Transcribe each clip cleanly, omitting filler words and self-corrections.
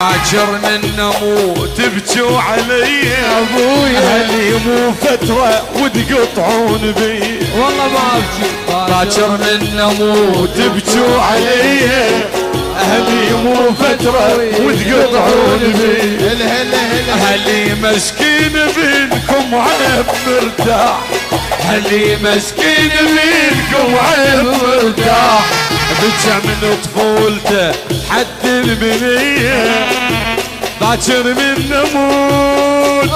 باكر من نموت تبكوا علي ابويا، اهلي مو فترة وتقطعون بي، والله ما ابكي. باكر من نموت تبكوا علي اهلي مو فترة وتقطعون بي، اهلي مسكين بينكم وانا مرتاح، اهلي مسكين بينكم وانا مرتاح، بكى من طفولته حد البنية باكر من نموت.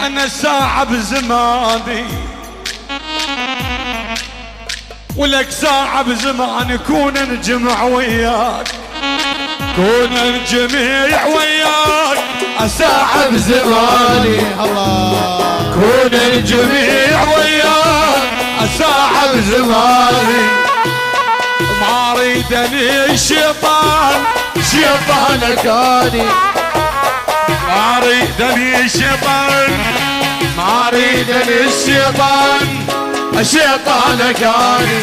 أنا ساعة بزماني ولك ساعة بزمان كون نجمع وياك، كون نجمع وياك، ساعة بزماني الله، كون نجمع وياك، ساعة بزماني، ما ريدني الشيطان شيطان كاني، ما ريدني الشيطان، ما ريدني الشيطان، الشيطان كاني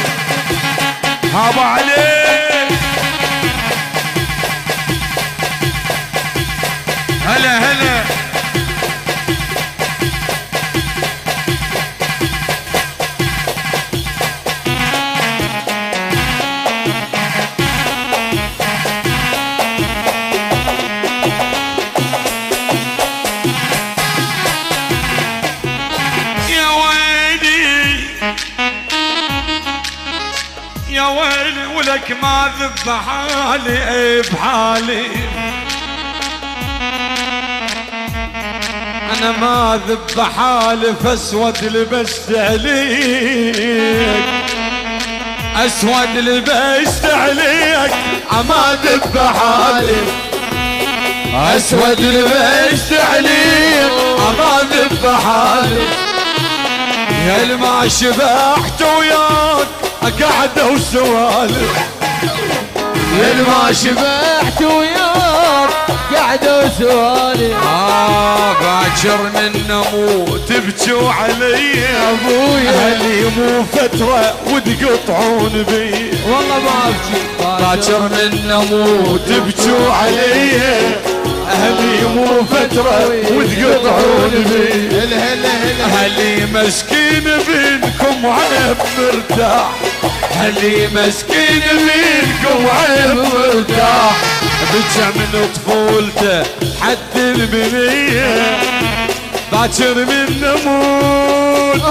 هاب عليك. هلا هلا يا ويلي ولك ما ذب حالي بحالي، انا ما ذب حالي فاسود لبست عليك، اسود لبست عليك، ما ذب حالي، اسود لبست عليك، ما ذب حالي، يا اللي ما شبحت وياك قاعدة وسوالف، يا ما شبحت وياك قاعدة وسوالف. باكر من نموت تبكوا علي ابويا، اهلي مو فترة وتقطعون بي، والله ما ابكي. باكر من نموت تبكوا علي اهلي مو فترة وتقطعون بي، اهلي مسكين بينكم وانا مرتاح، اهلي مسكين بينكم وانا مرتاح، بكى من طفولته حد البنية باكر من نموت.